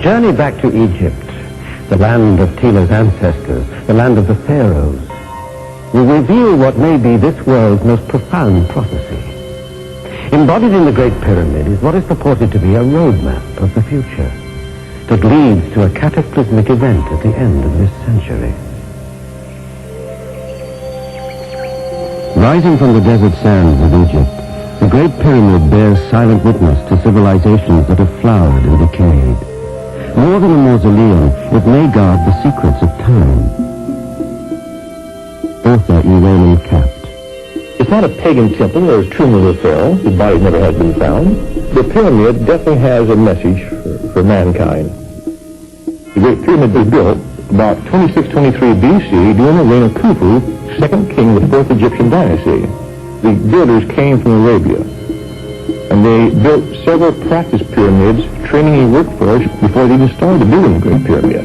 journey back to Egypt, the land of Tela's ancestors, the land of the pharaohs, will reveal what may be this world's most profound prophecy. Embodied in the Great Pyramid is what is purported to be a roadmap of the future that leads to a cataclysmic event at the end of this century. Rising from the desert sands of Egypt, the Great Pyramid bears silent witness to civilizations that have flowered and decayed. More than a mausoleum, it may guard the secrets of time. Author E. Capt. It's not a pagan temple or a tomb of the pharaoh. The body never has been found. The pyramid definitely has a message for mankind. The Great Pyramid was built about 2623 BC during the reign of Khufu, second king of the fourth Egyptian dynasty. The builders came from Arabia, and they built several practice pyramids, training a workforce before they even started building the Great Pyramid.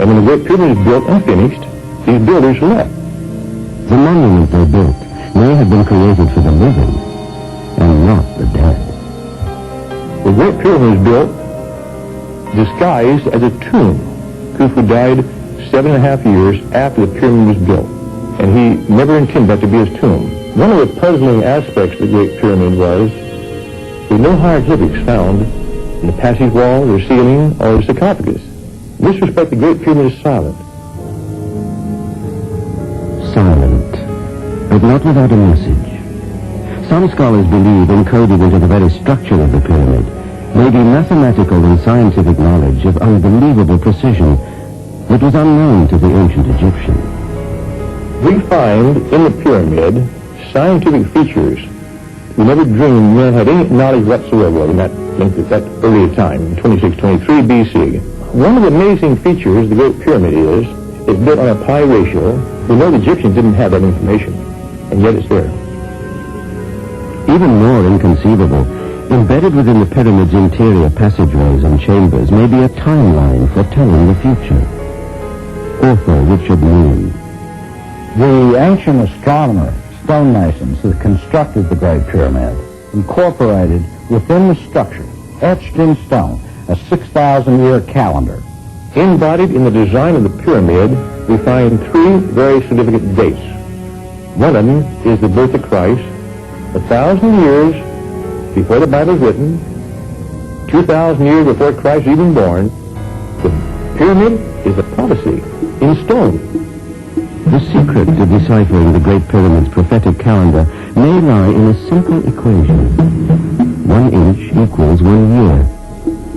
And when the Great Pyramid was built and finished, these builders left. The monument they built may have been created for the living and not the dead. The Great Pyramid was built disguised as a tomb. Khufu died 7.5 years after the pyramid was built, and he never intended that to be his tomb. One of the puzzling aspects of the Great Pyramid was there were no hieroglyphics found in the passage walls or ceiling or the sarcophagus. In this respect, the Great Pyramid is silent. Silent, but not without a message. Some scholars believe encoded into the very structure of the pyramid may be mathematical and scientific knowledge of unbelievable precision that was unknown to the ancient Egyptians. We find in the pyramid scientific features we never dreamed men had any knowledge whatsoever of in that earlier time, 2623 BC. One of the amazing features of the Great Pyramid is it's built on a pi ratio. We know the Egyptians didn't have that information, and yet it's there. Even more inconceivable, embedded within the pyramid's interior passageways and chambers may be a timeline foretelling the future. Author Richard Moon. The ancient astronomer, stonemasons who constructed the Great Pyramid, incorporated within the structure, etched in stone, a 6,000-year calendar. Embodied in the design of the pyramid, we find three very significant dates. One of them is the birth of Christ, 1,000 years before the Bible was written, 2,000 years before Christ was even born. The pyramid is a prophecy in stone. The secret to deciphering the Great Pyramid's prophetic calendar may lie in a simple equation. 1 inch equals 1 year.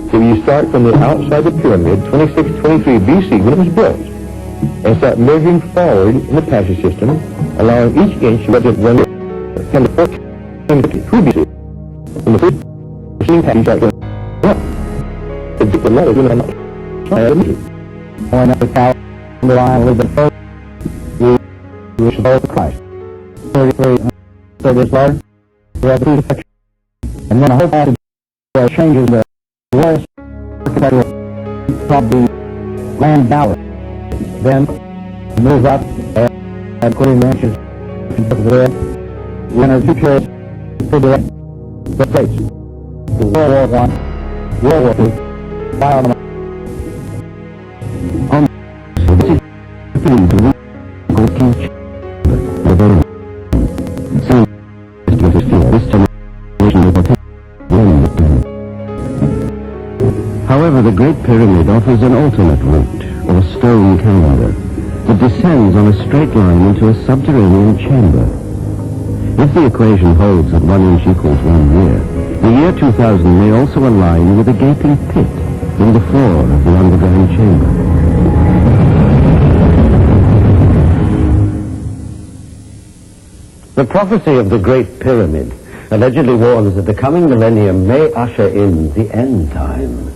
If you start from the outside of the pyramid, 2623 BC, when it was built, and start measuring forward in the passage system, allowing each inch to represent 1 year, and the 1453 BC, when the first passage start going up, the deeper letters will not Point up the calendar line a little bit further, we should hold the Christ. 33, 30 is large, we have the crucifixion, and then a whole passage changes the lowest probably land ballot, then move up and putting the inches into the red. When there's 2 periods to the dates, the World War I, World War II, bionomics. However, the Great Pyramid offers an alternate route, or stone calendar, that descends on a straight line into a subterranean chamber. If the equation holds that 1 inch equals 1 year, the year 2000 may also align with a gaping pit in the floor of the underground chamber. The prophecy of the Great Pyramid allegedly warns that the coming millennium may usher in the end time.